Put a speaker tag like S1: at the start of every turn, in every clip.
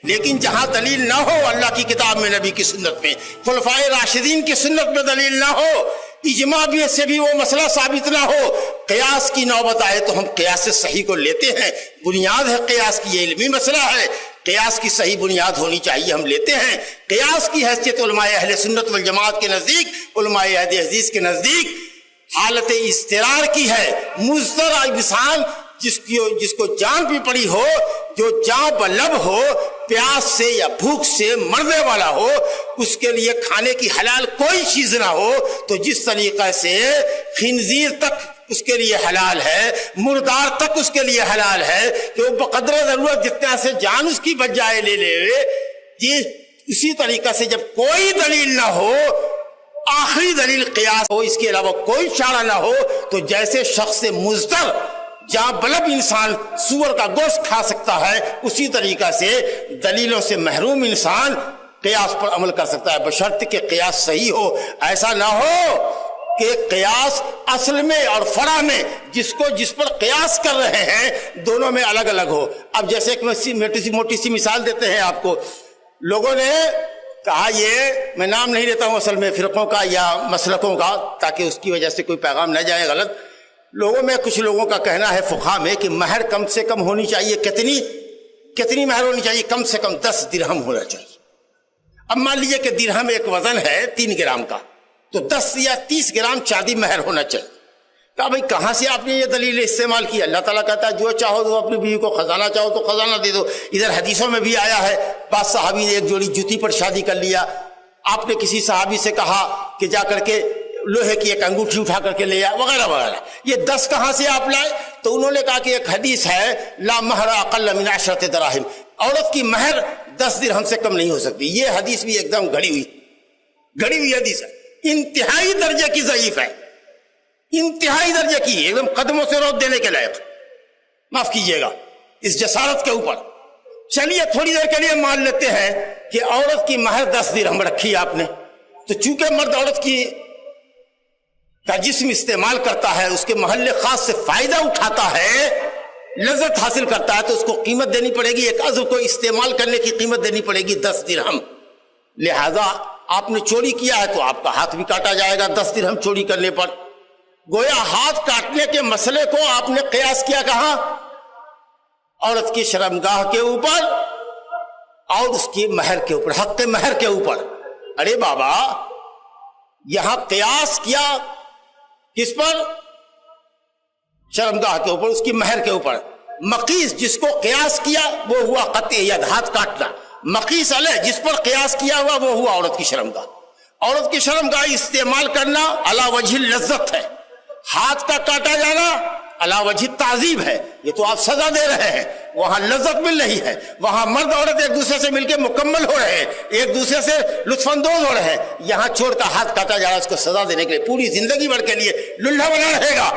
S1: لیکن جہاں دلیل نہ ہو اللہ کی کتاب میں، نبی کی سنت میں، خلفائے راشدین کی سنت میں دلیل نہ ہو، اجماع بھی سے بھی وہ مسئلہ ثابت نہ ہو، قیاس کی نوبت آئے تو ہم قیاس صحیح کو لیتے ہیں۔ بنیاد ہے قیاس کی، یہ علمی مسئلہ ہے، قیاس کی صحیح بنیاد ہونی چاہیے، ہم لیتے ہیں۔ قیاس کی حیثیت علماء اہل سنت والجماعت کے نزدیک، علماء اہل حدیث کے نزدیک حالت اضطرار کی ہے۔ مضطر انسان جس کو جان بھی پڑی ہو، جو جان بلب ہو، پیاس سے یا بھوک سے مرنے والا ہو، اس کے لیے کھانے کی حلال کوئی چیز نہ ہو، تو جس طریقے سے خنزیر تک اس کے لیے حلال ہے، مردار تک اس کے لیے حلال ہے کہ وہ بقدر ضرورت جتنا سے جان اس کی بچ جائے لے لے، جی اسی طریقے سے جب کوئی دلیل نہ ہو، آخری دلیل قیاس ہو، اس کے علاوہ کوئی چارہ نہ ہو، تو جیسے شخص مضطر جہاں بلب انسان سور کا گوشت کھا سکتا ہے، اسی طریقہ سے دلیلوں سے محروم انسان قیاس پر عمل کر سکتا ہے، بشرط کہ قیاس صحیح ہو۔ ایسا نہ ہو کہ قیاس اصل میں اور فرع میں جس پر قیاس کر رہے ہیں دونوں میں الگ الگ ہو۔ اب جیسے ایک موٹی سی مثال دیتے ہیں آپ کو، لوگوں نے کہا، یہ میں نام نہیں لیتا ہوں اصل میں فرقوں کا یا مسلکوں کا تاکہ اس کی وجہ سے کوئی پیغام نہ جائے غلط، لوگوں میں کچھ لوگوں کا کہنا ہے فقہا میں کہ مہر کم سے کم ہونی چاہیے، کتنی مہر ہونی چاہیے؟ کم سے کم 10 درہم ہونا چاہیے۔ اب مان لیجئے کہ درہم ایک وزن ہے 3 گرام کا، تو 10 یا 30 گرام چاندی مہر ہونا چاہیے۔ کہا بھائی کہاں سے آپ نے یہ دلیل استعمال کی؟ اللہ تعالیٰ کہتا ہے جو چاہو دو اپنی بیوی کو، خزانہ چاہو تو خزانہ دے دو۔ ادھر حدیثوں میں بھی آیا ہے، بعض صحابی نے ایک جوڑی جوتی پر شادی کر لیا، آپ نے کسی صحابی سے کہا کہ جا کر کے لوہے کی ایک انگوٹھی اٹھا کر کے لے آیا، وغیرہ وغیرہ۔ یہ 10 کہاں سے آپ لائے؟ تو انہوں نے کہا کہ ایک حدیث ہے، لا مہر اقل من 10 دراہم، عورت کی مہر 10 درہم سے کم نہیں ہو سکتی۔ یہ حدیث بھی ایک دم گھڑی ہوئی حدیث ہے، انتہائی درجے کی ضعیف ہے، انتہائی درجے کی، ایک دم قدموں سے روک دینے کے لائق، معاف کیجئے گا اس جسارت کے اوپر۔ چلیے تھوڑی دیر کے لیے مان لیتے ہیں کہ عورت کی مہر 10 درہم رکھی آپ نے، تو چونکہ مرد عورت کا جسم استعمال کرتا ہے، اس کے محل خاص سے فائدہ اٹھاتا ہے، لذت حاصل کرتا ہے، تو اس کو قیمت دینی پڑے گی، ایک عضو کو استعمال کرنے کی قیمت دینی پڑے گی 10 درہم۔ لہذا آپ نے چوری کیا ہے تو آپ کا ہاتھ بھی کاٹا جائے گا 10 درہم چوری کرنے پر۔ گویا ہاتھ کاٹنے کے مسئلے کو آپ نے قیاس کیا کہاں؟ عورت کی شرمگاہ کے اوپر اور اس کی مہر کے اوپر، حق مہر کے اوپر۔ ارے بابا، یہاں قیاس کیا کس پر؟ شرمگاہ کے اوپر، اس کی مہر کے اوپر۔ مقیس جس کو قیاس کیا وہ ہوا قطع ید، ہاتھ کاٹنا۔ مقیس علیہ جس پر قیاس کیا ہوا وہ ہوا عورت کی شرمگاہ۔ عورت کی شرمگاہ استعمال کرنا علی وجہ لذت ہے، ہاتھ کا کاٹا جانا علی وجہ تعذیب ہے، یہ تو آپ سزا دے رہے ہیں، وہاں لذت مل رہی ہے، وہاں مرد عورت ایک دوسرے سے مل کے مکمل ہو رہے ہیں، ایک دوسرے سے لطف اندوز ہو رہے ہیں، یہاں چھوڑ کر ہاتھ کاٹا جا رہا ہے اس کو سزا دینے کے لیے، پوری زندگی بھر کے لیے للہ بنا رہے گا۔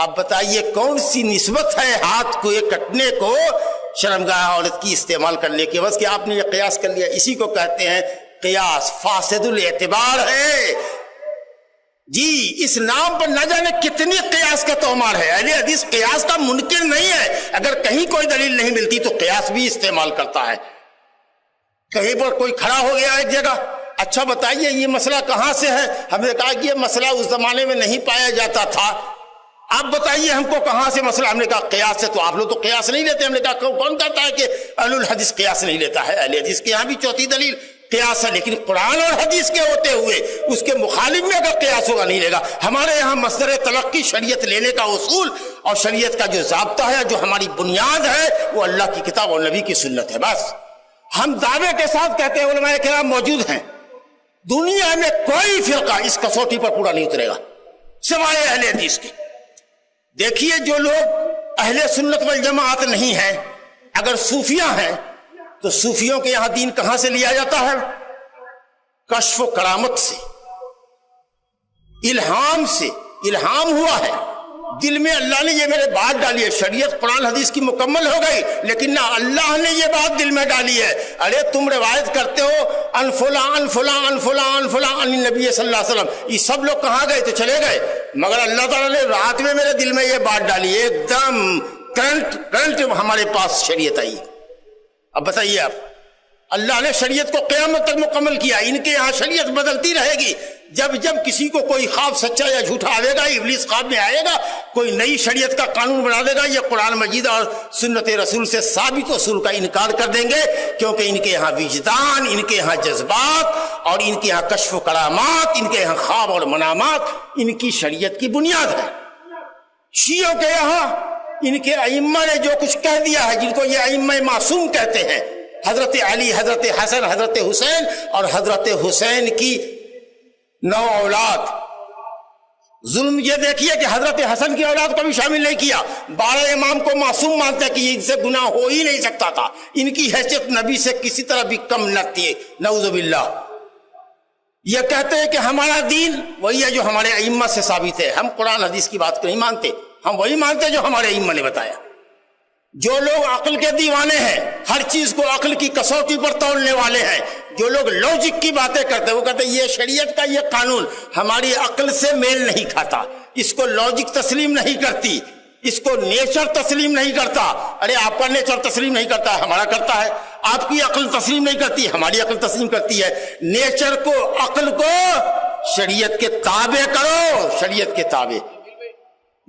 S1: آپ بتائیے کون سی نسبت ہے ہاتھ کو کٹنے کو شرمگاہ عورت کی استعمال کرنے کے؟ بس کہ آپ نے یہ قیاس کر لیا، اسی کو کہتے ہیں قیاس فاسد الاعتبار ہے۔ جی اس نام پر نہ جانے کتنی قیاس کا تومار ہے۔ اہل حدیث قیاس کا منکر نہیں ہے، اگر کہیں کوئی دلیل نہیں ملتی تو قیاس بھی استعمال کرتا ہے۔ کہیں پر کوئی کھڑا ہو گیا ایک جگہ، اچھا بتائیے یہ مسئلہ کہاں سے ہے؟ ہم نے کہا کہ یہ مسئلہ اس زمانے میں نہیں پایا جاتا تھا، آپ بتائیے ہم کو کہاں سے مسئلہ؟ ہم نے کہا قیاس سے، تو آپ لوگ تو قیاس نہیں لیتے۔ ہم نے کہا کون کہتا ہے کہ اہل الحدیث قیاس نہیں لیتا ہے؟ اہل حدیث کے یہاں بھی چوتھی دلیل قیاس ہے، لیکن قرآن اور حدیث کے ہوتے ہوئے اس کے مخالف میں اگر قیاس ہوگا نہیں لے گا۔ ہمارے یہاں مصدر تلقی شریعت لینے کا اصول اور شریعت کا جو ضابطہ ہے، جو ہماری بنیاد ہے، وہ اللہ کی کتاب اور نبی کی سنت ہے۔ بس ہم دعوے کے ساتھ کہتے ہیں علماء کرام موجود ہیں، دنیا میں کوئی فرقہ اس کسوٹی پر پورا نہیں اترے گا سوائے اہل حدیث کے۔ دیکھیے جو لوگ اہل سنت والجماعت نہیں ہیں، اگر صوفیہ ہیں تو صوفیوں کے یہاں دین کہاں سے لیا جاتا ہے؟ کشف و کرامت سے، الہام سے۔ الہام ہوا ہے دل میں، اللہ نے یہ میرے بات ڈالی ہے، شریعت قرآن حدیث کی مکمل ہو گئی، لیکن نہ اللہ نے یہ بات دل میں ڈالی ہے۔ ارے تم روایت کرتے ہو ان فلاں ان فلاں ان فلاں ان فلاں ان نبی صلی اللہ علیہ وسلم، یہ سب لوگ کہاں گئے؟ تو چلے گئے، مگر اللہ تعالیٰ نے رات میں میرے دل میں یہ بات ڈالی، ایک دم کرنٹ ہمارے پاس شریعت آئی۔ اب بتائیے آپ اللہ نے شریعت کو قیامت تک مکمل کیا. ان کے یہاں شریعت بدلتی رہے گی. جب جب کسی کو کوئی خواب سچا یا جھوٹا آئے گا, ابلیس خواب میں آئے گا, کوئی نئی شریعت کا قانون بنا دے گا, یہ قرآن مجید اور سنت رسول سے ثابت اصول کا انکار کر دیں گے, کیونکہ ان کے یہاں وجدان, ان کے یہاں جذبات اور ان کے یہاں کشف و کرامات, ان کے یہاں خواب اور منامات ان کی شریعت کی بنیاد ہے. شیعوں کے یہاں ان کے ائمہ نے جو کچھ کہہ دیا ہے, جن کو یہ ائمہ معصوم کہتے ہیں, حضرت علی, حضرت حسن, حضرت حسین اور حضرت حسین کی 9 اولاد. ظلم یہ دیکھیے کہ حضرت حسن کی اولاد کو بھی شامل نہیں کیا. 12 امام کو معصوم مانتے ہیں کہ ان سے گناہ ہو ہی نہیں سکتا تھا. ان کی حیثیت نبی سے کسی طرح بھی کم نہ تھی, نعوذ باللہ. یہ کہتے ہیں کہ ہمارا دین وہی ہے جو ہمارے ائمہ سے ثابت ہے. ہم قرآن حدیث کی بات کو نہیں مانتے, ہم وہی مانتے جو ہمارے ائمہ نے بتایا. جو لوگ عقل کے دیوانے ہیں, ہر چیز کو عقل کی کسوٹی پر تولنے والے ہیں, جو لوگ لاجک کی باتیں کرتے ہیں, وہ کہتے ہیں یہ شریعت کا یہ قانون ہماری عقل سے میل نہیں کھاتا, اس کو لاجک تسلیم نہیں کرتی, اس کو نیچر تسلیم نہیں کرتا. ارے آپ کا نیچر تسلیم نہیں کرتا, ہمارا کرتا ہے. آپ کی عقل تسلیم نہیں کرتی, ہماری عقل تسلیم کرتی ہے. نیچر کو, عقل کو شریعت کے تابع کرو, شریعت کے تابع.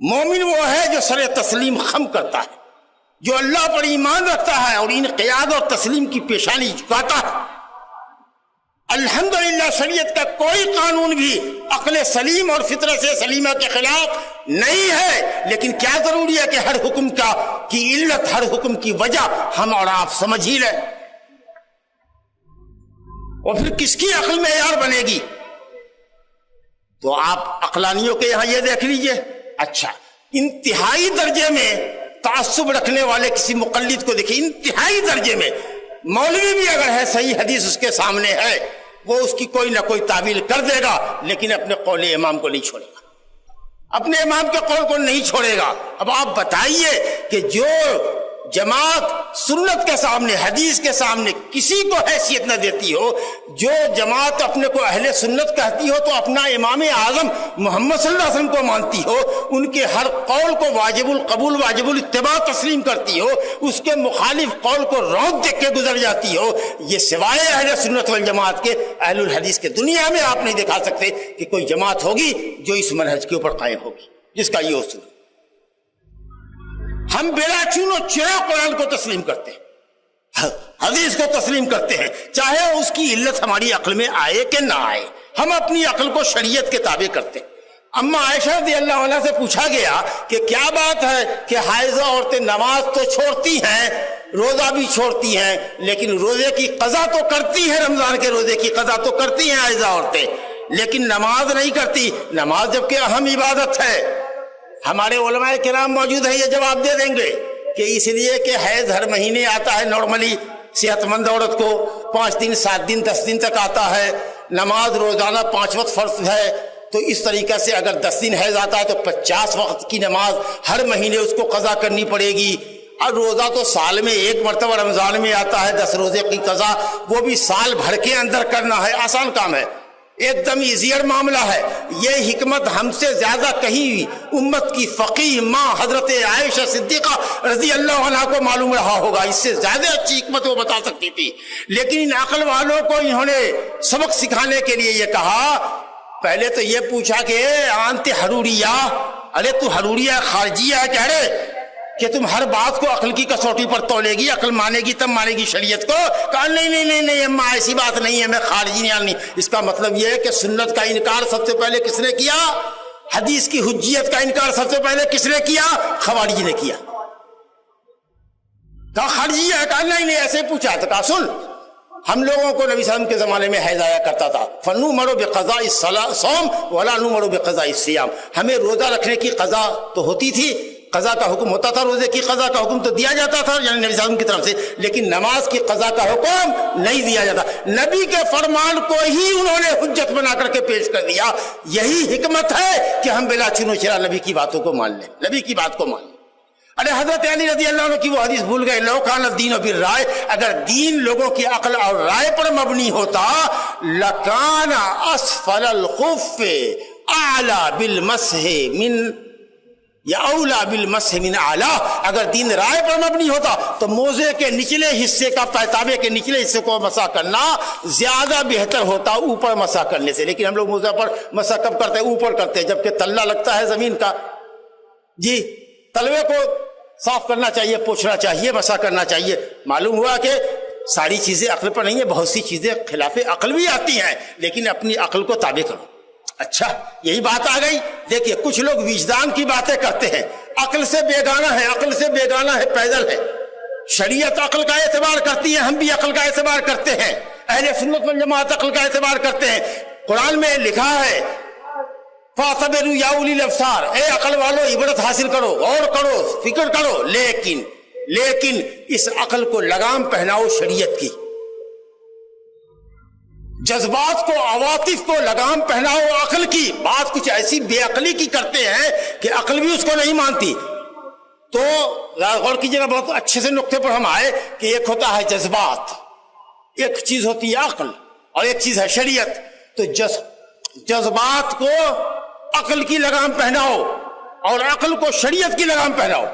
S1: مومن وہ ہے جو سر تسلیم خم کرتا ہے, جو اللہ پر ایمان رکھتا ہے اور انقیاد اور تسلیم کی پیشانی جھکاتا ہے. الحمدللہ شریعت کا کوئی قانون بھی عقل سلیم اور فطرت سلیمہ کے خلاف نہیں ہے, لیکن کیا ضروری ہے کہ ہر حکم کی علت, ہر حکم کی وجہ ہم اور آپ سمجھ ہی لیں. اور پھر کس کی عقل معیار بنے گی؟ تو آپ عقلانیوں کے یہاں یہ دیکھ لیجئے. اچھا, انتہائی درجے میں تعصب رکھنے والے کسی مقلد کو دیکھیں, انتہائی درجے میں. مولوی بھی اگر ہے, صحیح حدیث اس کے سامنے ہے, وہ اس کی کوئی نہ کوئی تعویل کر دے گا, لیکن اپنے قول امام کو نہیں چھوڑے گا, اپنے امام کے قول کو نہیں چھوڑے گا. اب آپ بتائیے کہ جو جماعت سنت کے سامنے, حدیث کے سامنے کسی کو حیثیت نہ دیتی ہو, جو جماعت اپنے کو اہل سنت کہتی ہو تو اپنا امام اعظم محمد صلی اللہ علیہ وسلم کو مانتی ہو, ان کے ہر قول کو واجب القبول واجب الاتباع تسلیم کرتی ہو, اس کے مخالف قول کو رونق دیکھ کے گزر جاتی ہو, یہ سوائے اہل سنت والجماعت کے اہل الحدیث کے دنیا میں آپ نہیں دکھا سکتے کہ کوئی جماعت ہوگی جو اس منہج کے اوپر قائم ہوگی, جس کا یہ اصول. ہم بلا چون و چرا قرآن کو تسلیم کرتے ہیں, حدیث کو تسلیم کرتے ہیں, چاہے اس کی علت ہماری عقل میں آئے کہ نہ آئے, ہم اپنی عقل کو شریعت کے تابع کرتے ہیں. اما عائشہ رضی اللہ عنہ سے پوچھا گیا کہ کیا بات ہے کہ حائضہ عورتیں نماز تو چھوڑتی ہیں, روزہ بھی چھوڑتی ہیں, لیکن روزے کی قضا تو کرتی ہیں, رمضان کے روزے کی قضا تو کرتی ہیں حائضہ عورتیں, لیکن نماز نہیں کرتی. نماز جبکہ اہم عبادت ہے. ہمارے علماء کرام موجود ہیں, یہ جواب دے دیں گے کہ اس لیے کہ حیض ہر مہینے آتا ہے, نارملی صحت مند عورت کو 5 دن 7 دن 10 دن تک آتا ہے. نماز روزانہ 5 وقت فرض ہے, تو اس طریقے سے اگر 10 دن حیض آتا ہے تو 50 وقت کی نماز ہر مہینے اس کو قضا کرنی پڑے گی. اور روزہ تو سال میں 1 مرتبہ رمضان میں آتا ہے, 10 روزے کی قضا, وہ بھی سال بھر کے اندر کرنا ہے, آسان کام ہے, ایک دم ایزیئر معاملہ ہے. یہ حکمت ہم سے زیادہ کہیں امت کی فقیہ ماں حضرت عائشہ صدیقہ رضی اللہ عنہ کو معلوم رہا ہوگا, اس سے زیادہ اچھی حکمت وہ بتا سکتی تھی. لیکن ان عقل والوں کو انہوں نے سبق سکھانے کے لیے یہ کہا, پہلے تو یہ پوچھا کہ انت حروریہ, ارے تو حروریہ خارجیہ ہے کہہ رہے کہ تم ہر بات کو عقل کی کسوٹی پر تولے گی, عقل مانے گی تب مانے گی شریعت کو. کہا نہیں نہیں نہیں نہیں اماں ایسی بات نہیں ہے, میں خارجی نہیں. اس کا مطلب یہ ہے کہ سنت کا انکار سب سے پہلے کس نے کیا, حدیث کی حجیت کا انکار سب سے پہلے کس نے کیا, خوارج نے کیا. کہا خارجی ہے, کہا نہیں نہیں ایسے پوچھا تو کہا سن, ہم لوگوں کو نبی صلی اللہ علیہ وسلم کے زمانے میں حیض آیا کرتا تھا, فنؤمر بقضاء الصوم ولا نؤمر بقضاء الصيام, ہمیں روزہ رکھنے کی قضا تو ہوتی تھی, قضا کا حکم ہوتا تھا, روزے کی قضا کا حکم تو دیا جاتا تھا یعنی نبی صلی اللہ علیہ وسلم کی طرف سے, لیکن نماز کی قضا کا حکم نہیں دیا جاتا. نبی کے فرمان کو ہی انہوں نے حجت بنا کر کے پیش کر دیا. یہی حکمت ہے کہ ہم بلا چنو چرا نبی کی باتوں کو مان لیں, نبی کی بات کو مان لیں. ارے حضرت علی رضی اللہ عنہ کی وہ حدیث بھول گئے, لو کان الدین بالرائے, اگر دین لوگوں کی عقل اور رائے پر مبنی ہوتا, لکان اسفل الخف اعلی بالمسح من یا اولا بالمسح من اعلی، اگر دین رائے پر مبنی ہوتا تو موزے کے نچلے حصے کا، پیتابے کے نچلے حصے کو مسح کرنا زیادہ بہتر ہوتا اوپر مسح کرنے سے، لیکن ہم لوگ موزے پر مسح کب کرتے ہیں؟ اوپر کرتے ہیں، جبکہ تلہ لگتا ہے زمین کا۔ جی تلوے کو صاف کرنا چاہیے، پوچھنا چاہیے، مسح کرنا چاہیے۔ معلوم ہوا کہ ساری چیزیں عقل پر نہیں ہے، بہت سی چیزیں خلاف عقل بھی آتی ہیں، لیکن اپنی عقل کو تابع کرو۔ اچھا یہی بات آ گئی۔ دیکھیے کچھ لوگ وجدان کی باتیں کرتے ہیں، عقل سے بیگانہ ہے، عقل سے بیگانہ ہے، پیدل ہے۔ شریعت عقل کا اعتبار کرتی ہے، ہم بھی عقل کا اعتبار کرتے ہیں، اہل سنت والجماعت عقل کا اعتبار کرتے ہیں۔ قرآن میں لکھا ہے فَاعْتَبِرُوا يَا أُولِي الْأَبْصَارِ، اے عقل والو عبرت حاصل کرو، غور کرو، فکر کرو، لیکن اس عقل کو لگام پہناؤ شریعت کی، جذبات کو، عواطف کو لگام پہناؤ عقل کی۔ بات کچھ ایسی بے عقلی کی کرتے ہیں کہ عقل بھی اس کو نہیں مانتی۔ تو غور کیجیے گا، بہت اچھے سے نقطے پر ہم آئے کہ ایک ہوتا ہے جذبات، ایک چیز ہوتی ہے عقل، اور ایک چیز ہے شریعت۔ تو جذبات کو عقل کی لگام پہناؤ اور عقل کو شریعت کی لگام پہناؤ۔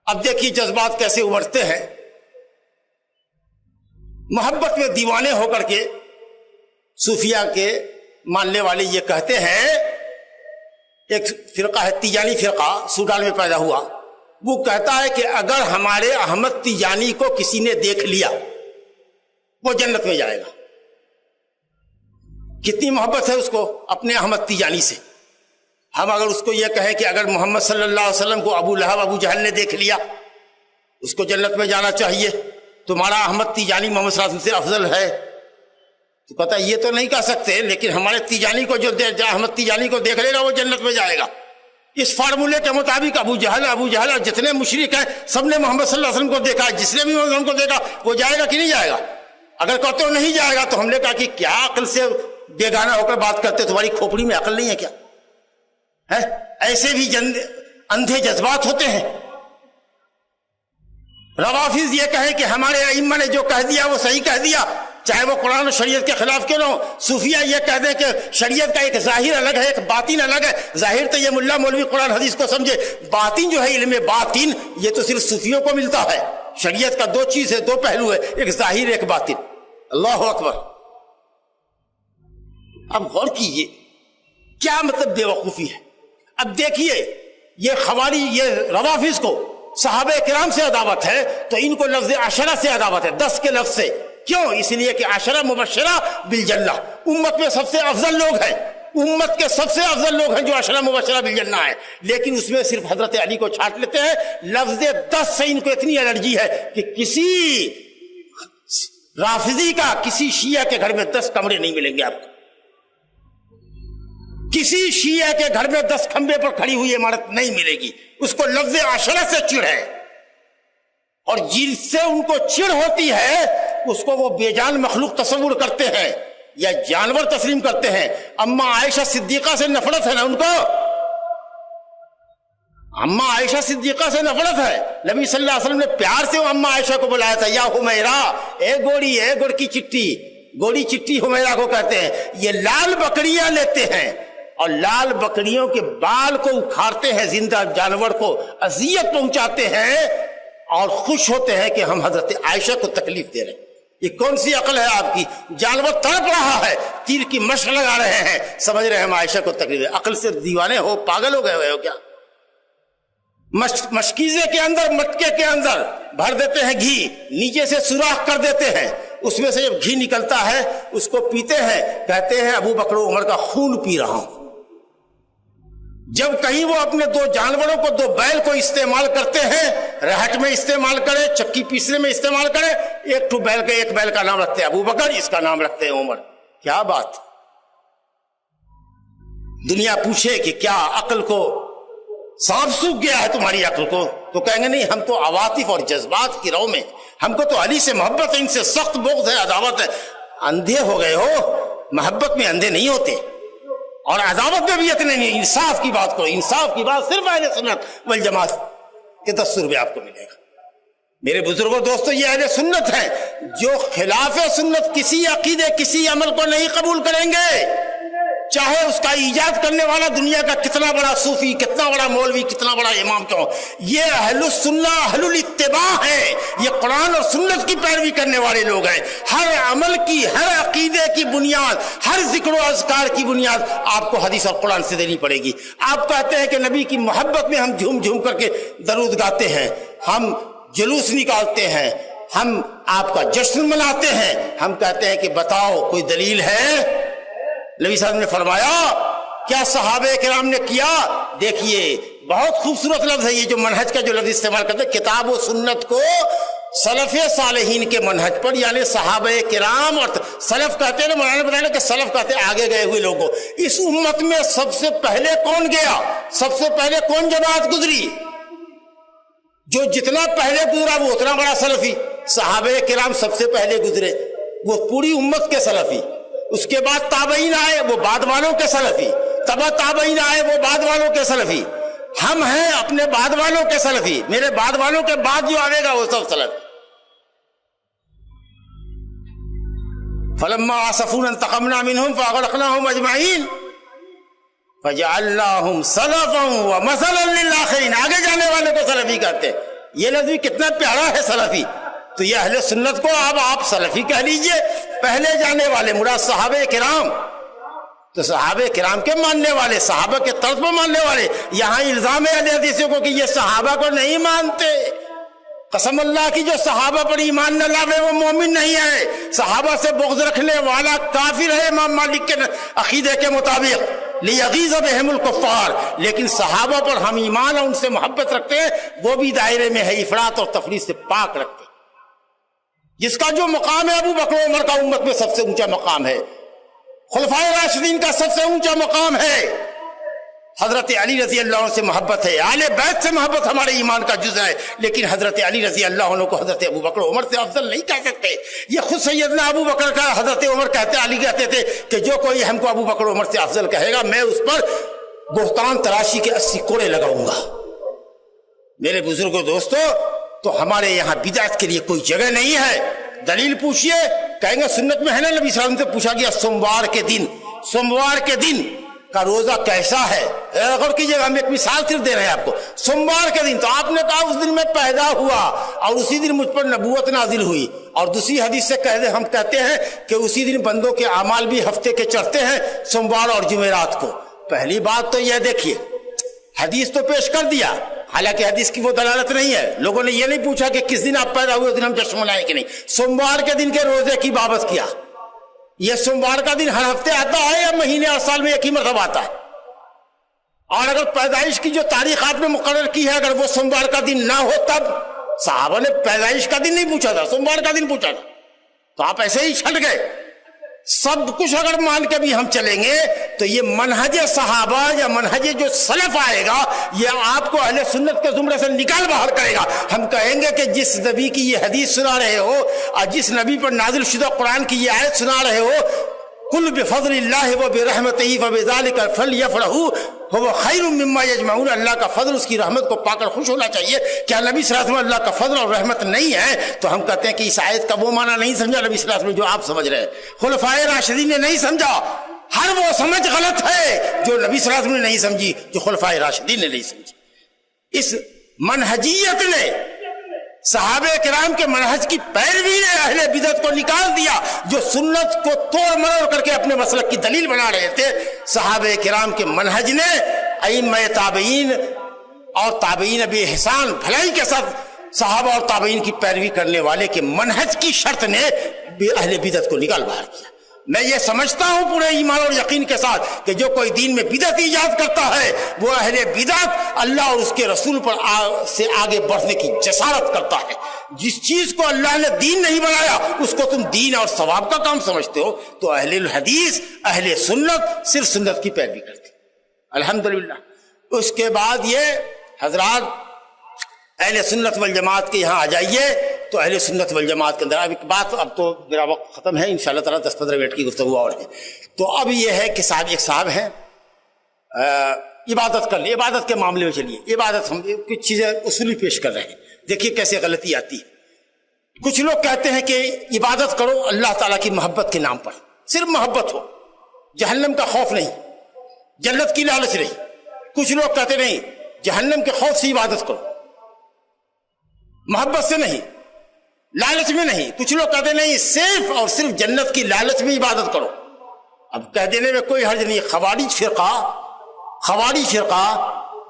S1: اب دیکھیے جذبات کیسے ابھرتے ہیں۔ محبت میں دیوانے ہو کر کے صوفیہ کے ماننے والے یہ کہتے ہیں، ایک فرقہ ہے تیجانی فرقہ، سوڈان میں پیدا ہوا، وہ کہتا ہے کہ اگر ہمارے احمد تیجانی کو کسی نے دیکھ لیا وہ جنت میں جائے گا۔ کتنی محبت ہے اس کو اپنے احمد تیجانی سے۔ ہم اگر اس کو یہ کہیں کہ اگر محمد صلی اللہ علیہ وسلم کو ابو لہب ابو جہل نے دیکھ لیا اس کو جنت میں جانا چاہیے، تمہارا احمد تیجانی محمد صلی اللہ علیہ وسلم سے افضل ہے، تو پتہ یہ تو نہیں کہہ سکتے، لیکن ہمارے تیجانی کو جو احمد تیجانی کو دیکھ لے گا وہ جنت میں جائے گا۔ اس فارمولے کے مطابق ابو جہل اور جتنے مشرک ہیں سب نے محمد صلی اللہ علیہ وسلم کو دیکھا، جس نے بھی محمد صلی اللہ علیہ وسلم کو دیکھا وہ جائے گا کہ نہیں جائے گا؟ اگر کہتے ہو نہیں جائے گا تو ہم نے کہا کہ کیا عقل سے بیگانہ ہو کر بات کرتے، تمہاری کھوپڑی میں عقل نہیں ہے کیا؟ ایسے بھی اندھے جذبات ہوتے ہیں۔ روافض یہ کہیں کہ ہمارے ائمہ نے جو کہہ دیا وہ صحیح کہہ دیا، چاہے وہ قرآن و شریعت کے خلاف کیوں نہ ہو۔ صوفیہ یہ کہہ دیں کہ شریعت کا ایک ظاہر الگ ہے، ایک باطن الگ ہے۔ ظاہر تو یہ ملا مولوی قرآن حدیث کو سمجھے، باطن جو ہے علم باطن یہ تو صرف صوفیوں کو ملتا ہے۔ شریعت کا دو چیز ہے، دو پہلو ہے، ایک ظاہر ایک باطن۔ اللہ اکبر۔ اب غور کیجیے کیا مطلب بے وقوفی ہے۔ اب دیکھیے یہ خوارج، یہ روافض کو صحابہ کرام سے عداوت ہے تو ان کو لفظ عشرہ سے عداوت ہے، 10 کے لفظ سے۔ کیوں؟ اس لیے کہ عشرہ مبشرہ بالجنہ، امت میں سب سے افضل لوگ ہیں، امت کے سب سے افضل لوگ ہیں جو عشرہ مبشرہ بالجنہ ہیں، لیکن اس میں صرف حضرت علی کو چھانٹ لیتے ہیں۔ لفظ 10 سے ان کو اتنی الرجی ہے کہ کسی رافضی کا، کسی شیعہ کے گھر میں 10 کمرے نہیں ملیں گے آپ کو، کسی شیعہ کے گھر میں 10 کھمبے پر کھڑی ہوئی عمارت نہیں ملے گی۔ اس کو لفظ عشرہ سے چڑ ہے، اور جن سے ان کو چڑ ہوتی ہے اس کو وہ بے جان مخلوق تصور کرتے ہیں یا جانور تسلیم کرتے ہیں۔ اما عائشہ صدیقہ سے نفرت ہے نا ان کو، اما عائشہ صدیقہ سے نفرت ہے۔ نبی صلی اللہ علیہ وسلم نے پیار سے اما عائشہ کو بلایا تھا، یا حمیرہ، اے گوڑی، اے گڑ کی چٹی، گوڑی چٹی حمیرہ کو کہتے ہیں۔ یہ لال بکریاں لیتے ہیں اور لال بکریوں کے بال کو اکھاڑتے ہیں، زندہ جانور کو اذیت پہنچاتے ہیں اور خوش ہوتے ہیں کہ ہم حضرت عائشہ کو تکلیف دے رہے ہیں۔ یہ کون سی عقل ہے آپ کی؟ جانور تڑپ رہا ہے، تیر کی مشق لگا رہے ہیں، سمجھ رہے ہیں ہم عائشہ کو تکلیف دے۔ عقل سے دیوانے ہو، پاگل ہو گئے ہوئے ہو کیا؟ مشکیزے کے اندر، مٹکے کے اندر بھر دیتے ہیں گھی، نیچے سے سوراخ کر دیتے ہیں، اس میں سے جب گھی نکلتا ہے اس کو پیتے ہیں، کہتے ہیں ابو بکر و عمر کا خون پی رہا ہوں۔ جب کہیں وہ اپنے 2 جانوروں کو، 2 بیل کو استعمال کرتے ہیں، رہٹ میں استعمال کرے، چکی پیسنے میں استعمال کرے، ایک بیل کا نام رکھتے ہیں ابو بکر، اس کا نام رکھتے ہیں عمر۔ کیا بات! دنیا پوچھے کہ کیا عقل کو سانپ سوکھ گیا ہے تمہاری عقل کو، تو کہیں گے نہیں، ہم تو عواطف اور جذبات کی رو میں، ہم کو تو علی سے محبت ہے، ان سے سخت بغض ہے، عداوت ہے۔ اندھے ہو گئے ہو، محبت میں اندھے نہیں ہوتے اور عداوت میں بھی اتنے نہیں۔ انصاف کی بات کرو، انصاف کی بات صرف اہل سنت والجماعت کے دستور میں آپ کو ملے گا۔ میرے بزرگوں دوستو، یہ اہل سنت ہیں جو خلاف سنت کسی عقیدے، کسی عمل کو نہیں قبول کریں گے، چاہے اس کا ایجاد کرنے والا دنیا کا کتنا بڑا صوفی، کتنا بڑا مولوی، کتنا بڑا امام کیوں، یہ اہل السنہ اہل الاتباع ہے، یہ قرآن اور سنت کی پیروی کرنے والے لوگ ہیں۔ ہر عمل کی، ہر عقیدے کی بنیاد، ہر ذکر و اذکار کی بنیاد آپ کو حدیث اور قرآن سے دینی پڑے گی۔ آپ کہتے ہیں کہ نبی کی محبت میں ہم جھوم جھوم کر کے درود گاتے ہیں، ہم جلوس نکالتے ہیں، ہم آپ کا جشن مناتے ہیں، ہم کہتے ہیں کہ بتاؤ کوئی دلیل ہے؟ نبی صلی اللہ علیہ وسلم نے فرمایا، کیا صحابہ کرام نے کیا؟ دیکھیے بہت خوبصورت لفظ ہے یہ جو منہج کا جو لفظ استعمال کرتے ہیں، کتاب و سنت کو سلف صالحین کے منہج پر، یعنی صحابہ کرام، اور سلف کہتے ہیں نا، مولانا بتایا کہ سلف کہتے ہیں آگے گئے ہوئے لوگوں۔ اس امت میں سب سے پہلے کون گیا؟ سب سے پہلے کون جماعت گزری؟ جو جتنا پہلے گزرا وہ اتنا بڑا سلفی۔ صحابہ کرام سب سے پہلے گزرے، وہ پوری امت کے سلفی۔ اس کے بعد تابعین آئے، وہ بعد والوں کے سلفی۔ تبع تابعین آئے، وہ بعد والوں کے سلفی۔ ہم ہیں اپنے بعد والوں کے سلفی، میرے بعد والوں کے بعد جو آئے گا وہ سب سلفی۔ فلما آسفونا انتقمنا منهم فاغرقناهم اجمعین فجعلناهم سلفا ومثلا للآخرین۔ آگے جانے والے کو سلفی کہتے ہیں۔ یہ لفظ کتنا پیارا ہے سلفی۔ تو یہ اہل سنت کو اب آپ سلفی کہہ لیجئے، پہلے جانے والے مراد صحابہ کرام، تو صحابہ کرام کے ماننے والے، صحابہ کے طرز پر ماننے والے۔ یہاں الزام ہے اہل حدیثوں کو کہ یہ صحابہ کو نہیں مانتے۔ قسم اللہ کی، جو صحابہ پر ایمان نہ لاوے وہ مومن نہیں ہے، صحابہ سے بغض رکھنے والا کافر ہے امام مالک کے عقیدے کے مطابق، لیغیظ بہم الکفار۔ لیکن صحابہ پر ہم ایمان اور ان سے محبت رکھتے ہیں، وہ بھی دائرے میں ہے افراط اور تفریط سے پاک رکھتے ہیں۔ جس کا جو مقام ہے ابو بکر و عمر کا امت میں سب سے اونچا مقام ہے، خلفائے راشدین کا سب سے اونچا مقام ہے، حضرت علی رضی اللہ عنہ سے محبت ہے، اہل بیت سے محبت ہمارے ایمان کا جز ہے۔ لیکن حضرت علی رضی اللہ عنہ کو حضرت ابو بکر و عمر سے افضل نہیں کہہ سکتے۔ یہ خود سیدنا ابو بکر کا حضرت عمر کہتے، علی کہتے تھے کہ جو کوئی ہم کو ابو بکر و عمر سے افضل کہے گا میں اس پر بہتان تراشی کے 80 کوڑے لگاؤں گا۔ میرے بزرگوں دوستو، تو ہمارے یہاں بدعت کے لیے کوئی جگہ نہیں ہے۔ دلیل پوچھئے، کہیں گے سنت میں ہے نا، نبی صلی اللہ علیہ وسلم سے پوچھا گیا سوموار کے دن کا روزہ کیسا ہے؟ غور کیجئے گا، ہم ایک مثال صرف دے رہے ہیں آپ کو۔ سوموار کے دن، تو آپ نے کہا اس دن میں پیدا ہوا اور اسی دن مجھ پر نبوت نازل ہوئی۔ اور دوسری حدیث سے ہم کہتے ہیں کہ اسی دن بندوں کے اعمال بھی ہفتے کے چڑھتے ہیں، سوموار اور جمعرات کو۔ پہلی بات تو یہ دیکھیے، حدیث تو پیش کر دیا، حالانکہ حدیث کی وہ دلالت نہیں ہے۔ لوگوں نے یہ نہیں پوچھا کہ کس دن آپ پیدا ہوئے اس دن ہم جشن منائیں کہ نہیں۔ سوموار کے دن کے روزے کی بابت کیا؟ یہ سوموار کا دن ہر ہفتے آتا ہے یا مہینے اور سال میں ایک ہی مرتبہ آتا ہے؟ اور اگر پیدائش کی جو تاریخات میں مقرر کی ہے، اگر وہ سوموار کا دن نہ ہو تب؟ صحابہ نے پیدائش کا دن نہیں پوچھا تھا، سوموار کا دن پوچھا تھا، تو آپ ایسے ہی چھٹ گئے۔ سب کچھ اگر مان کے بھی ہم چلیں گے تو یہ منہج صحابہ یا منہج جو سلف آئے گا یہ آپ کو اہل سنت کے زمرے سے نکال باہر کرے گا۔ ہم کہیں گے کہ جس نبی کی یہ حدیث سنا رہے ہو اور جس نبی پر نازل شدہ قرآن کی یہ آیت سنا رہے ہو، قل بفضل اللہ وبرحمتہ فبذلک فلیفرحوا هو خیر مما یجمعون، اللہ کا فضل اس کی رحمت کو پا کر خوش ہونا چاہیے۔ کیا نبی صلی اللہ علیہ وسلم اللہ کا فضل اور رحمت نہیں ہے؟ تو ہم کہتے ہیں کہ اس آیت کا وہ معنی نہیں سمجھا نبی صلی اللہ علیہ وسلم جو آپ سمجھ رہے ہیں، خلفائے راشدین نے نہیں سمجھا۔ ہر وہ سمجھ غلط ہے جو نبی صلی اللہ علیہ وسلم نے نہیں سمجھی، جو خلفائے راشدین نے نہیں سمجھی۔ اس منہجیت نے، صحابہ کرام کے منہج کی پیروی نے اہل بدعت کو نکال دیا، جو سنت کو توڑ مروڑ کر کے اپنے مسلک کی دلیل بنا رہے تھے۔ صحابہ کرام کے منہج نے ائمہ تابعین اور تابعین بے احسان بھلائی کے ساتھ صحابہ اور تابعین کی پیروی کرنے والے کے منہج کی شرط نے اہل بدعت کو نکال باہر کیا۔ میں یہ سمجھتا ہوں پورے ایمان اور یقین کے ساتھ کہ جو کوئی دین میں بدعت ایجاد کرتا ہے وہ اہل بدعت اللہ اور اس کے رسول پر سے آگے بڑھنے کی جسارت کرتا ہے۔ جس چیز کو اللہ نے دین نہیں بنایا اس کو تم دین اور ثواب کا کام سمجھتے ہو، تو اہل الحدیث اہل سنت صرف سنت کی پیروی کرتے ہیں، الحمدللہ۔ اس کے بعد یہ حضرات اہل سنت والجماعت کے یہاں آ جائیے، تو اہل سنت والجماعت کے اندر اب ایک بات، اب تو میرا وقت ختم ہے، انشاءاللہ تعالیٰ 10-15 منٹ کی گفتگو اور ہے۔ تو اب یہ ہے کہ ایک صاحب ہیں، عبادت کر لیں، عبادت کے معاملے میں چلیے، عبادت ہم کچھ چیزیں اصولی پیش کر رہے ہیں، دیکھیے کیسے غلطی آتی ہے۔ کچھ لوگ کہتے ہیں کہ عبادت کرو اللہ تعالیٰ کی محبت کے نام پر، صرف محبت ہو، جہنم کا خوف نہیں۔ جنت کی لالچ نہیں. کچھ لوگ کہتے نہیں جہنم کے خوف سے عبادت کرو، محبت سے نہیں، لالچ میں نہیں. کچھ لوگ کہتے نہیں صرف اور صرف جنت کی لالچ میں عبادت کرو. اب کہہ دینے میں کوئی حرج نہیں. خوارج فرقہ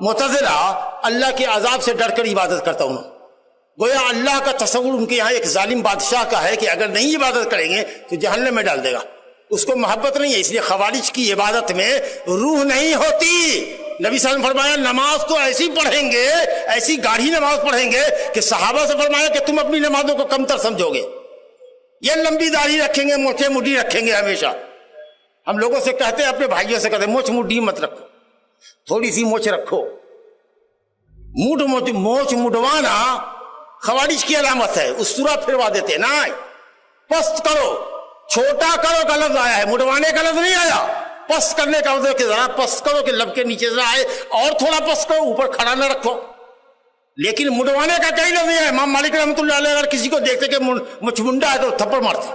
S1: معتزلہ اللہ کے عذاب سے ڈر کر عبادت کرتا ہوں. گویا اللہ کا تصور ان کے یہاں ایک ظالم بادشاہ کا ہے کہ اگر نہیں عبادت کریں گے تو جہنم میں ڈال دے گا. اس کو محبت نہیں ہے، اس لیے خوارج کی عبادت میں روح نہیں ہوتی. نبی صلی اللہ علیہ وسلم فرمایا نماز تو ایسی پڑھیں گے، ایسی گاڑھی نماز پڑھیں گے کہ صحابہ سے فرمایا کہ تم اپنی نمازوں کو کم تر سمجھو گے. یہ لمبی داڑھی رکھیں گے، مونچھیں مڈی رکھیں گے. ہمیشہ ہم لوگوں سے کہتے ہیں، اپنے بھائیوں سے کہتے ہیں مونچھ مڈی مت رکھو، تھوڑی سی مونچھ رکھو. مونچھ مڈوانا خوارج کی علامت ہے. اسطورہ پھروا دیتے نا. پست کرو، چھوٹا کرو کا لفظ آیا ہے، مڈوانے کا لفظ نہیں آیا. پست کرنے کا مطلب کہ ذرا پست کرو کہ لب کے نیچے ذرا آئے، اور تھوڑا پست کرو، اوپر کھڑا نہ رکھو. لیکن مڈوانے کا کئی لفظ نہیں ہے. امام مالک رحمۃ اللہ علیہ اگر کسی کو دیکھتے کہ مچھ منڈا ہے تو تھپڑ مارتے.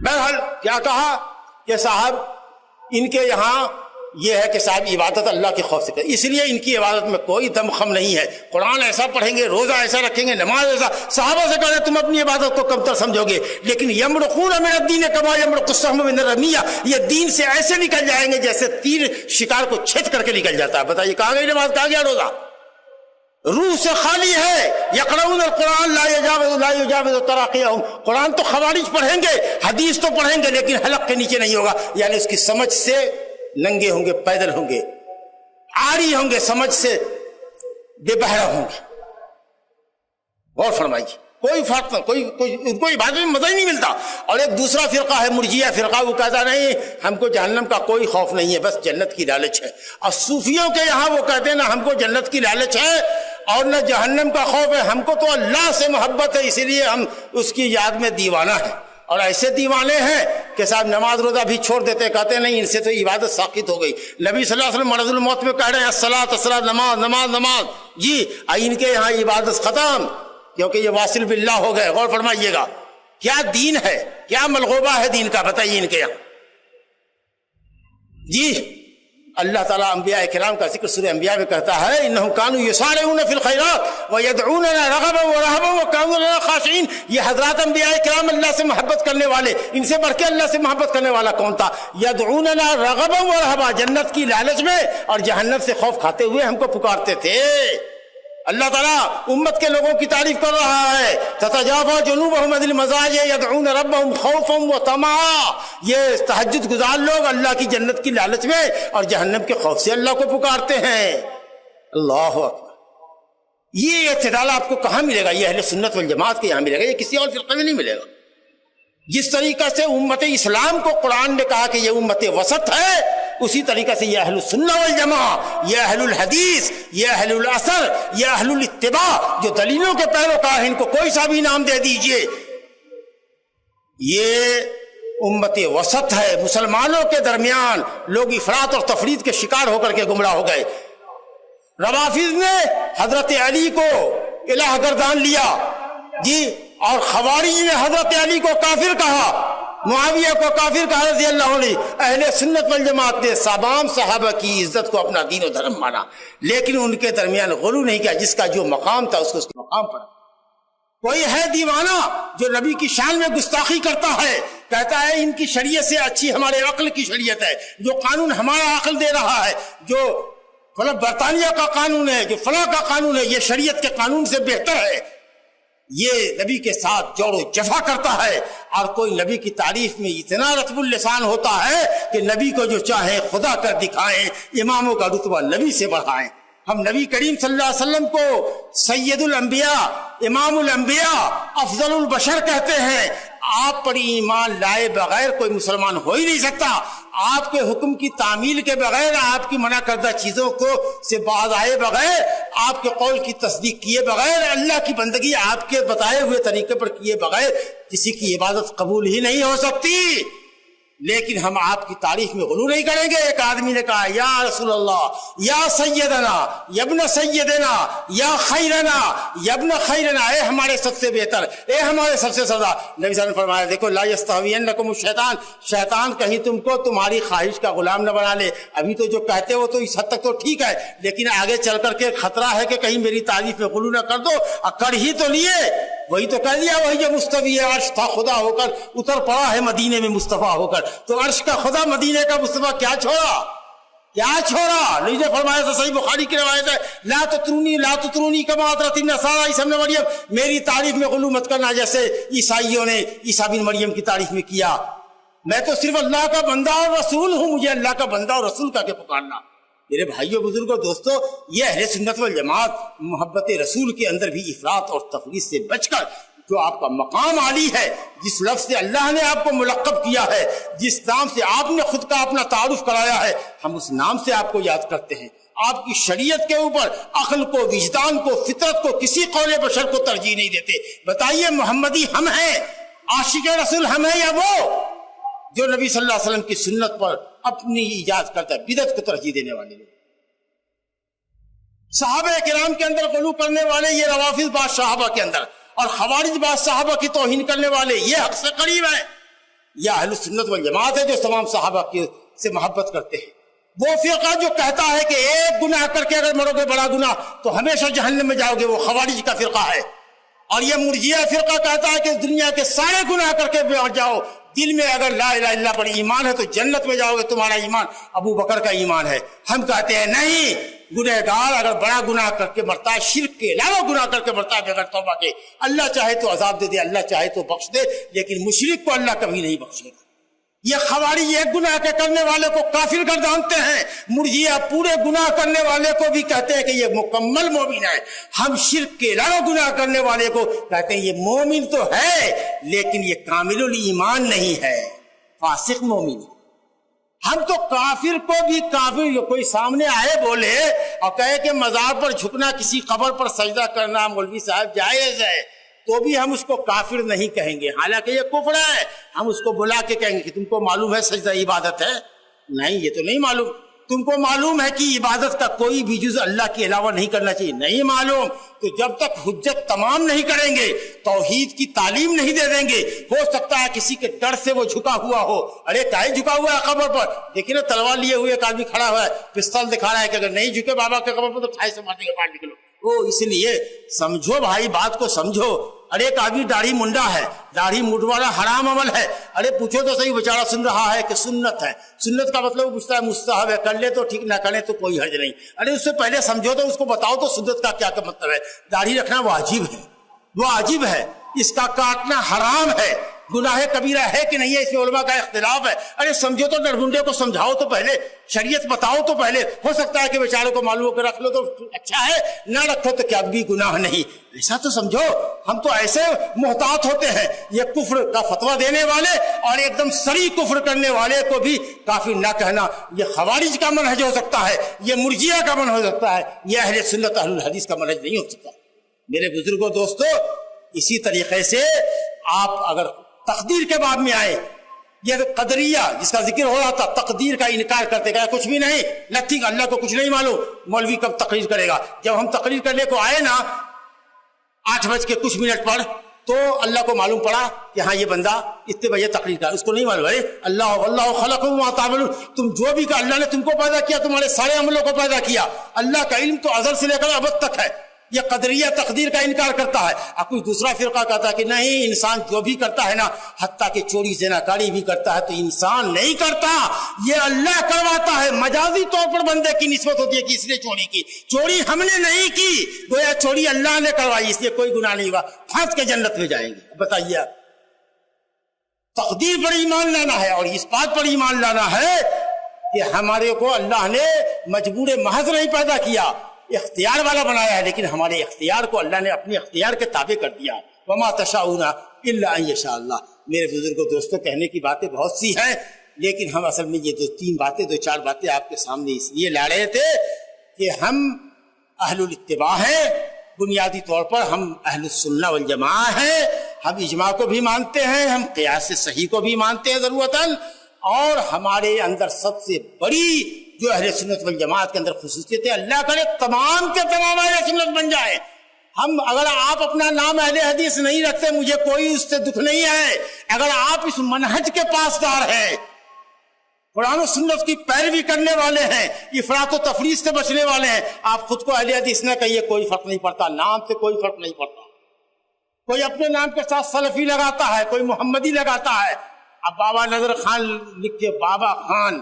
S1: بہرحال کیا کہا کہ صاحب ان کے یہاں یہ ہے کہ صاحب عبادت اللہ کے خوف سے کرے، اس لیے ان کی عبادت میں کوئی دم خم نہیں ہے. قرآن ایسا پڑھیں گے، روزہ ایسا رکھیں گے، نماز ایسا. صحابہ سے کہا تم اپنی عبادت کو کم تر سمجھو گے، لیکن یمرقون من الدین کما یمرق السهم من الرمیہ، یہ دین سے ایسے نکل جائیں گے جیسے تیر شکار کو چھید کر کے نکل جاتا ہے. بتائیے کہاں گئی نماز، کہاں گیا روزہ؟ روح سے خالی ہے. یقرؤون القرآن لا یجاوز تراقیہم، قرآن تو خوارج پڑھیں گے، حدیث تو پڑھیں گے، لیکن حلق کے نیچے نہیں ہوگا. یعنی اس کی سمجھ سے ننگے ہوں گے، پیدل ہوں گے، عاری ہوں گے، سمجھ سے بے بہرا ہوں گے. غور فرمائیے، کوئی فرق نہ، کوئی عبادت میں مزہ ہی نہیں ملتا. اور ایک دوسرا فرقہ ہے مرجیہ فرقہ، وہ کہتا نہیں ہم کو جہنم کا کوئی خوف نہیں ہے، بس جنت کی لالچ ہے. اور صوفیوں کے یہاں وہ کہتے ہیں نہ ہم کو جنت کی لالچ ہے اور نہ جہنم کا خوف ہے، ہم کو تو اللہ سے محبت ہے، اسی لیے ہم اس کی یاد میں دیوانہ ہیں. اور ایسے دیوانے ہیں کہ صاحب نماز روزہ بھی چھوڑ دیتے، کہتے ہیں نہیں ان سے تو عبادت ساقط ہو گئی. نبی صلی اللہ علیہ وسلم مرض الموت میں کہہ رہے ہیں الصلاۃ الصلاۃ، نماز نماز نماز. جی ان کے یہاں عبادت ختم، کیونکہ یہ واصل باللہ ہو گئے. غور فرمائیے گا کیا دین ہے، کیا ملغوبہ ہے دین کا، بتائیے ان کے یہاں. جی اللہ تعالیٰ انبیاء کرام کا ذکر سورہ انبیاء میں کہتا ہے انہم کانوا یسارعون فی الخیرات ویدعوننا رغبا ورہبا وکانوا لنا خاشعین. یہ حضرات انبیاء کرام اللہ سے محبت کرنے والے، ان سے بڑھ کے اللہ سے محبت کرنے والا کون تھا؟ یدعوننا رغبا ورہبا، جنت کی لالچ میں اور جہنم سے خوف کھاتے ہوئے ہم کو پکارتے تھے. اللہ تعالیٰ امت کے لوگوں کی تعریف کر رہا ہے تتجافا جنوبہم عن المضاجع یدعون ربہم خوفا وطمعا. یہ تہجد گزار لوگ اللہ کی جنت کی لالچ میں اور جہنم کے خوف سے اللہ کو پکارتے ہیں. اللہ اکبر. یہ اعتدال آپ کو کہاں ملے گا؟ یہ اہل سنت والجماعت کے یہاں ملے گا، یہ کسی اور فرقے میں نہیں ملے گا. جس طریقہ سے امت اسلام کو قرآن نے کہا کہ یہ امت وسط ہے، اسی طریقہ سے یہ اہل السنہ والجماعہ، یہ اہل الحدیث، یہ اہل الاثر، یہ اہل الاتباع، جو دلیلوں کے پیروکار ہیں، ان کو کوئی سا بھی نام دے دیجئے، یہ امت وسط ہے. مسلمانوں کے درمیان لوگ افراط اور تفرید کے شکار ہو کر کے گمراہ ہو گئے. روافض نے حضرت علی کو الہ گردان لیا جی، اور خوارج نے حضرت علی کو کافر کہا، معاویہ کو کافر کہا رضی اللہ عنہ. اہل سنت والجماعت نے صحابہ کی عزت کو اپنا دین و دھرم مانا، لیکن ان کے درمیان غلو نہیں کیا. جس کا جو مقام تھا اس کو اس کے مقام پر. کوئی ہے دیوانہ جو نبی کی شان میں گستاخی کرتا ہے، کہتا ہے ان کی شریعت سے اچھی ہمارے عقل کی شریعت ہے، جو قانون ہمارا عقل دے رہا ہے، جو فلاں برطانیہ کا قانون ہے، جو فلاں کا قانون ہے، یہ شریعت کے قانون سے بہتر ہے. یہ نبی کے ساتھ جوڑ و جفا کرتا ہے. اور کوئی نبی کی تعریف میں اتنا رطب اللسان ہوتا ہے کہ نبی کو جو چاہے خدا کر دکھائیں، اماموں کا رتبہ نبی سے بڑھائیں. ہم نبی کریم صلی اللہ علیہ وسلم کو سید الانبیاء، امام الانبیاء، افضل البشر کہتے ہیں. آپ پر ایمان لائے بغیر کوئی مسلمان ہو ہی نہیں سکتا. آپ کے حکم کی تعمیل کے بغیر، آپ کی منع کردہ چیزوں کو سے باز آئے بغیر، آپ کے قول کی تصدیق کیے بغیر، اللہ کی بندگی آپ کے بتائے ہوئے طریقے پر کیے بغیر کسی کی عبادت قبول ہی نہیں ہو سکتی. لیکن ہم آپ کی تعریف میں غلو نہیں کریں گے۔ ایک آدمی نے کہا یا رسول اللہ یا سیدنا یبن سیدنا یا خیرنا یبن خیرنا، اے ہمارے سب سے بہتر، اے ہمارے سب سے سزا۔ نبی صلی اللہ علیہ وسلم نے فرمایا دیکھو لا یستہوینکم الشیطان، شیطان کہیں تم کو تمہاری خواہش کا غلام نہ بنا لے۔ ابھی تو جو کہتے ہو تو اس حد تک تو ٹھیک ہے، لیکن آگے چل کر کے خطرہ ہے کہ کہیں میری تعریف میں غلو نہ کر دو۔ کر ہی تو لیے، وہی تو کہہ دیا، وہی جو مستوی عرش تھا خدا ہو کر اتر پڑا ہے مدینے میں مصطفیٰ ہو کر، تو عرش کا خدا مدینے کا مصطفیٰ کیا چھوڑا، کیا چھوڑا؟ نبی نے فرمایا تھا، صحیح بخاری کی روایت ہے، لا تطرونی کما اطرت النصارى عیسی ابن مریم، میری تعریف میں غلو مت کرنا جیسے عیسائیوں نے عیسیٰ بن مریم کی تعریف میں کیا۔ میں تو صرف اللہ کا بندہ اور رسول ہوں، مجھے اللہ کا بندہ اور رسول کا کے پکارنا۔ میرے بھائیوں بزرگوں دوستوں، یہ اہل سنت والجماعت محبت رسول کے اندر بھی افراط اور تفریط سے بچ کر جو آپ کا مقام عالی ہے، جس لفظ سے اللہ نے آپ کو ملقب کیا ہے، جس نام سے آپ نے خود کا اپنا تعارف کرایا ہے، ہم اس نام سے آپ کو یاد کرتے ہیں۔ آپ کی شریعت کے اوپر عقل کو، وجدان کو، فطرت کو، کسی قول بشر کو ترجیح نہیں دیتے۔ بتائیے محمدی ہم ہیں، عاشق رسول ہم ہیں، یا وہ جو نبی صلی اللہ علیہ وسلم کی سنت پر اپنی ایجاد کرتا ہے، بدعت کو ترجیح دینے والے لوگ؟ صحابہ کرام کے اندر غلو کرنے والے یہ روافض بعض صحابہ کے اندر، اور خوارج بعض صحابہ کی توہین کرنے والے یہ حق سے قریب ہے۔ یہ اہل سنت والجماعت ہے جو تمام صحابہ سے محبت کرتے ہیں۔ وہ فرقہ جو کہتا ہے کہ ایک گناہ کر کے اگر مرو گے بڑا گناہ تو ہمیشہ جہنم میں جاؤ گے، وہ خوارج کا فرقہ ہے۔ اور یہ مرجئہ فرقہ کہتا ہے کہ دنیا کے سارے گناہ کر کے بیٹھ جاؤ، دل میں اگر لا الہ الا اللہ پر ایمان ہے تو جنت میں جاؤ گے، تمہارا ایمان ابو بکر کا ایمان ہے۔ ہم کہتے ہیں نہیں، گنہگار اگر بڑا گناہ کر کے مرتا ہے، شرک کے علاوہ گناہ کر کے مرتا ہے بغیر توبہ کے، اللہ چاہے تو عذاب دے دے، اللہ چاہے تو بخش دے، لیکن مشرک کو اللہ کبھی نہیں بخشے گا۔ یہ خوارج ایک گناہ کے کرنے والے کو کافر گردانتے ہیں، مرجئہ پورے گناہ کرنے والے کو بھی کہتے ہیں کہ یہ مکمل مومن ہے۔ ہم شرک کے علاوہ گناہ کرنے والے کو کہتے ہیں یہ مومن تو ہے لیکن یہ کامل الایمان نہیں ہے، فاسق مومن ہے۔ ہم تو کافر کو بھی کافر، کوئی سامنے آئے بولے اور کہے کہ مزار پر جھکنا، کسی قبر پر سجدہ کرنا مولوی صاحب جائز ہے، تو بھی ہم اس کو کافر نہیں کہیں گے، حالانکہ یہ کفر ہے۔ ہم اس کو بلا کے کہیں گے کہ تم کو معلوم ہے سجدہ عبادت ہے؟ نہیں، یہ تو نہیں معلوم۔ تم کو معلوم ہے کہ عبادت کا کوئی بھی جز اللہ کے علاوہ نہیں کرنا چاہیے؟ نہیں معلوم۔ تو جب تک حجت تمام نہیں کریں گے، توحید کی تعلیم نہیں دے دیں گے، ہو سکتا ہے کسی کے ڈر سے وہ جھکا ہوا ہو۔ ارے کاہے جھکا ہوا ہے قبر پر؟ دیکھیے نا، تلوار لیے ہوئے ایک آدمی کھڑا ہوا ہے، پستول دکھا رہا ہے کہ اگر نہیں جھکے بابا کے قبر پر تو ٹھائی سے مارنے کے بعد نکلو۔ اس لیے سمجھو بھائی، بات کو سمجھو۔ ارے ایک آدمی داڑھی منڈا ہے، داڑھی منڈوانا حرام عمل ہے۔ ارے پوچھو تو صحیح، بیچارہ سن رہا ہے کہ سنت ہے، سنت کا مطلب پوچھتا ہے مستحب ہے، کر لے تو ٹھیک، نہ کرے تو کوئی حرج نہیں۔ ارے اس سے پہلے سمجھو تو اس کو بتاؤ تو سنت کا کیا مطلب ہے۔ داڑھی رکھنا واجب ہے، واجب ہے، اس کا کاٹنا حرام ہے، گناہ کبیرہ ہے کہ نہیں ہے، اس میں علماء کا اختلاف ہے۔ ارے سمجھو تو، نرگنڈے کو سمجھاؤ تو پہلے، شریعت بتاؤ تو پہلے۔ ہو سکتا ہے کہ بیچارے کو معلوم ہو کہ رکھ لو تو اچھا ہے، نہ رکھو تو کیا بھی گناہ نہیں، ایسا تو سمجھو۔ ہم تو ایسے محتاط ہوتے ہیں، یہ کفر کا فتویٰ دینے والے اور ایک دم صریح کفر کرنے والے کو بھی کافر نہ کہنا، یہ خوارج کا منہج ہو سکتا ہے، یہ مرجئہ کا منہج ہو سکتا ہے، یہ اہل سنت اہل الحدیث کا منہج نہیں ہو سکتا۔ میرے بزرگوں دوستو، اسی طریقے سے آپ اگر تقدیر کے باب میں آئے، یہ قدریہ جس کا ذکر ہو رہا تھا، تقدیر کا انکار کرتے کہ کچھ بھی نہیں، نتھنگ، اللہ کو کچھ نہیں معلوم، مولوی کب تقریر کرے گا؟ جب ہم تقریر کرنے کو آئے نا 8:00 پر، تو اللہ کو معلوم پڑا کہ ہاں یہ بندہ اتنے بجے تقریر کا، اس کو نہیں معلوم۔ ارے اللہ خلقکم وما تعملون، تم جو بھی، اللہ نے تم کو پیدا کیا، تمہارے سارے عملوں کو پیدا کیا، اللہ کا علم تو ازل سے لے کر ابد تک ہے۔ یہ قدریہ تقدیر کا انکار کرتا ہے۔ اب کوئی دوسرا فرقہ کہتا ہے کہ نہیں، انسان جو بھی کرتا ہے نا، حتیٰ کہ چوری زناکاری بھی کرتا ہے تو انسان نہیں کرتا، یہ اللہ کرواتا ہے، مجازی طور پر بندے کی نسبت ہوتی ہے کہ اس نے چوری کی، چوری ہم نے نہیں کی، گویا چوری اللہ نے کروائی، اس لیے کوئی گناہ نہیں ہوا، پھنس کے جنت میں جائیں گے۔ بتائیے، تقدیر پر ایمان لانا ہے اور اس بات پر ایمان لانا ہے کہ ہمارے کو اللہ نے مجبور محض نہیں پیدا کیا، اختیار والا بنایا ہے، لیکن ہمارے اختیار کو اللہ نے اپنے اختیار کے تابع کر دیا۔ وما تشاؤون الا ان یشاء اللہ۔ میرے بزرگوں دوستوں، کہنے کی باتیں بہت سی ہیں، لیکن ہم اصل میں یہ دو چار باتیں آپ کے سامنے اس لیے لا رہے تھے کہ ہم اہل الاتباع ہیں، بنیادی طور پر ہم اہل السنہ والجماعہ ہیں، ہم اجماع کو بھی مانتے ہیں، ہم قیاس صحیح کو بھی مانتے ہیں ضرورتاً، اور ہمارے اندر سب سے بڑی جو اہل سنت والجماعت کے اندر خصوصیت ہے، اللہ کرے تمام کے تمام اہل سنت بن جائیں۔ ہم اگر آپ اپنا نام اہل حدیث نہیں رکھتے، مجھے کوئی اس سے دکھ نہیں ہے۔ اگر آپ اس منہج کے پاسدار ہیں، قرآن و سنت کی پیروی کرنے والے ہیں، افراط و تفریط سے بچنے والے ہیں، آپ خود کو اہل حدیث نہ کہیے، کوئی فرق نہیں پڑتا، نام سے کوئی فرق نہیں پڑتا۔ کوئی اپنے نام کے ساتھ سلفی لگاتا ہے، کوئی محمدی لگاتا ہے۔ اب بابا نظر خان لکھتے بابا خان،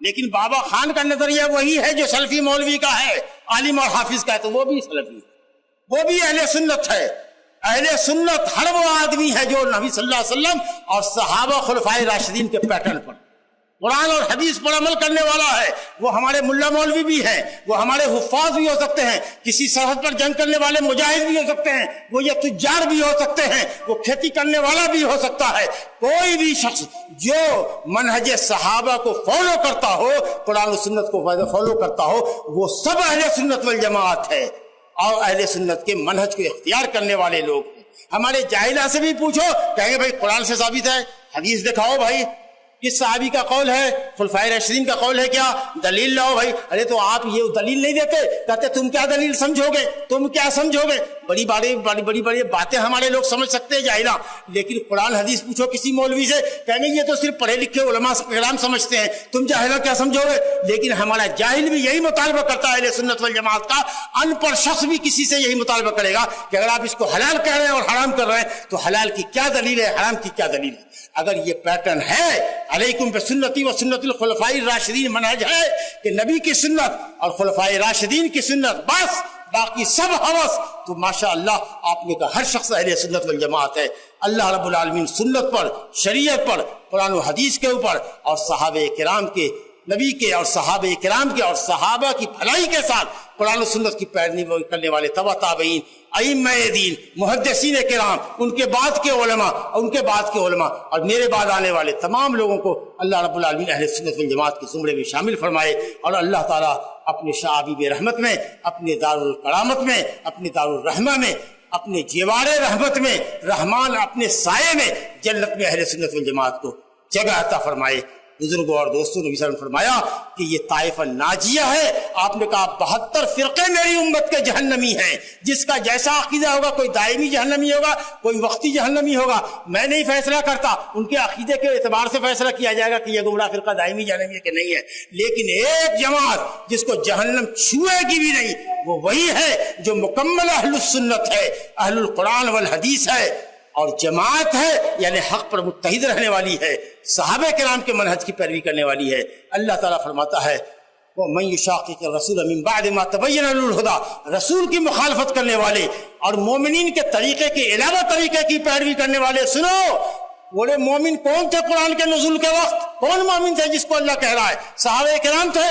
S1: لیکن بابا خان کا نظریہ وہی ہے جو سلفی مولوی کا ہے، عالم اور حافظ کا ہے، تو وہ بھی سلفی ہے، وہ بھی اہل سنت ہے۔ اہل سنت ہر وہ آدمی ہے جو نبی صلی اللہ علیہ وسلم اور صحابہ خلفائے راشدین کے پیٹرن پر، قرآن اور حدیث پر عمل کرنے والا ہے۔ وہ ہمارے ملا مولوی بھی ہیں، وہ ہمارے حفاظ بھی ہو سکتے ہیں، کسی سرحد پر جنگ کرنے والے مجاہد بھی ہو سکتے ہیں، وہ یہ تجار بھی ہو سکتے ہیں، وہ کھیتی کرنے والا بھی ہو سکتا ہے۔ کوئی بھی شخص جو منہج صحابہ کو فالو کرتا ہو، قرآن و سنت کو فالو کرتا ہو، وہ سب اہل سنت والجماعت ہے اور اہل سنت کے منہج کو اختیار کرنے والے لوگ ہیں۔ ہمارے جاہلہ سے بھی پوچھو، کہیں گے بھائی قرآن سے ثابت ہے، حدیث دکھاؤ بھائی، کس صحابی کا قول ہے، خلفائے راشدین کا قول ہے، کیا دلیل لاؤ بھائی۔ ارے تو آپ یہ دلیل نہیں دیتے، کہتے تم کیا دلیل سمجھو گے، تم کیا سمجھو گے۔ بڑی بڑی باتیں ہمارے لوگ سمجھ سکتے ہیں جاہلہ، لیکن قرآن حدیث پوچھو کسی مولوی سے، کہیں گے یہ تو صرف پڑھے لکھے علماء کرام سمجھتے ہیں، تم جاہلہ کیا سمجھو گے۔ لیکن ہمارا جاہل بھی یہی مطالبہ کرتا ہے اہل سنت والجماعت کا، ان پڑھ شخص بھی کسی سے یہی مطالبہ کرے گا کہ اگر آپ اس کو حلال کہہ رہے ہیں اور حرام کر رہے ہیں تو حلال کی کیا دلیل ہے، حرام کی کیا دلیل ہے۔ اگر یہ پیٹرن ہے، علیکم بسنتی و سنت الخلفاء الراشدین منہج ہے کہ نبی کی سنت اور خلفاء راشدین کی سنت بس، باقی سب ہوس، تو ماشاءاللہ آپ نے کہا ہر شخص اہل سنت والجماعت ہے۔ اللہ رب العالمین سنت پر، شریعت پر، قرآن و حدیث کے اوپر اور صحابہ کرام کے، نبی کے اور صحابہ کرام کے اور صحابہ کی بھلائی کے ساتھ قرآن و سنت کی پیروی کرنے والے تبع تابعین، ائمہ دین، محدثین کرام، ان کے بعد کے علماء، ان کے بعد کے علماء اور میرے بعد آنے والے تمام لوگوں کو اللہ رب العالمین اہل سنت والجماعت کے زمرے میں شامل فرمائے، اور اللہ تعالیٰ اپنے شعابیب رحمت میں، اپنے دار الکرامت میں، اپنے دار الرحمہ میں، اپنے جیوار رحمت میں، رحمان اپنے سائے میں، جنت میں اہل سنت والجماعت کو جگہ عطا فرمائے۔ بزرگوں اور دوستوں نے فرمایا کہ یہ طائفہ ناجیہ ہے۔ آپ نے کہا 72 فرقے میری امت کے جہنمی ہیں، جس کا جیسا عقیدہ ہوگا، کوئی دائمی جہنمی ہوگا، کوئی وقتی جہنمی ہوگا۔ میں نہیں فیصلہ کرتا، ان کے عقیدے کے اعتبار سے فیصلہ کیا جائے گا کہ یہ گمراہ فرقہ دائمی جہنمی ہے کہ نہیں ہے، لیکن ایک جماعت جس کو جہنم چھوئے گی بھی نہیں، وہ وہی ہے جو مکمل اہل السنت ہے، اہل القرآن والحدیث ہے، اور جماعت ہے یعنی حق پر متحد رہنے والی ہے، صحابہ کرام کے منہج کی پیروی کرنے والی ہے۔ اللہ تعالیٰ فرماتا ہے وَمَن يُشَاقِقِ الرَّسُولَ مِن بَعْدِ مَا تَبَيَّنَ لَهُ الْهُدَىٰ، رسول کی مخالفت کرنے والے اور مومنین کے طریقے کے علاوہ طریقے کی پیروی کرنے والے، سنو بولے مومن کون تھے قرآن کے نزول کے وقت؟ کون مومن تھے جس کو اللہ کہہ رہا ہے؟ صحابہ کرام تھے،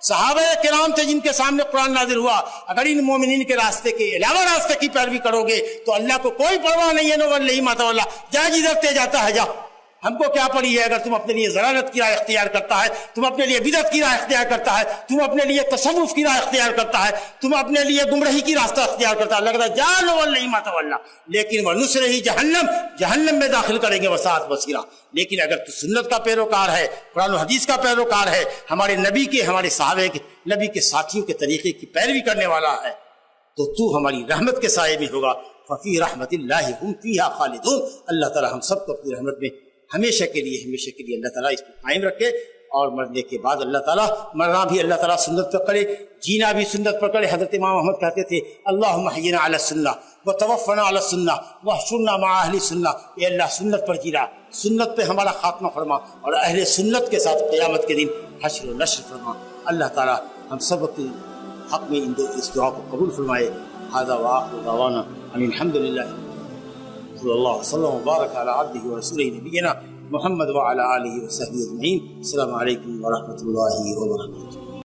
S1: صحابہ کرام تھے جن کے سامنے قرآن نازل ہوا۔ اگر ان مومنین کے راستے کے علاوہ راستے کی پیروی کرو گے تو اللہ کو کوئی پرواہ نہیں ہے، نوَلِّهِ مَا تَوَلَّىٰ، جا جدھر تے جاتا ہے جا، ہم کو کیا پڑی ہے۔ اگر تم اپنے لیے ضلالت کی راہ اختیار کرتا ہے، تم اپنے لیے بدعت کی راہ اختیار کرتا ہے، تم اپنے لیے تصوف کی راہ اختیار کرتا ہے، تم اپنے لیے گمراہی کی راستہ اختیار کرتا ہے، لگتا ہے جا نوَلِّهِ مَا تَوَلَّىٰ، لیکن وَنُصْلِهِ جہنم، جہنم میں داخل کریں گے وساعت مصیرہ۔ لیکن اگر تو سنت کا پیروکار ہے، قرآن و حدیث کا پیروکار ہے، ہمارے نبی کے، ہمارے صحابہ کے، نبی کے ساتھیوں کے طریقے کی پیروی کرنے والا ہے، تو ہماری رحمت کے سائے میں ہوگا۔ ففی رحمت اللہ ہم فیہا خالدون، اللہ تعالی ہم سب کو اپنی رحمت میں ہمیشہ کے لیے اللہ تعالیٰ اس کو قائم رکھے، اور مرنے کے بعد اللہ تعالیٰ، مرنا بھی اللہ تعالیٰ سنت پر کرے، جینا بھی سنت پر کرے۔ حضرت امام احمد کہتے تھے اللہم احینا علی السنہ وتوفنا علی السنہ واحشرنا مع اہل السنہ، اے اللہ سنت پر جینا، سنت پہ ہمارا خاتمہ فرما، اور اہل سنت کے ساتھ قیامت کے دن حشر و نشر فرما۔ اللہ تعالیٰ ہم سب کے حق میں اس دعا کو قبول فرمائے۔ ھذا وآخر دعوانا ان الحمد للہ صلی اللہ وسلم وبارک علی عبدہ ورسولہ نبینا محمد وعلی آلہ وصحبہ اجمعین۔ السلام علیکم ورحمۃ اللہ وبرکاتہ۔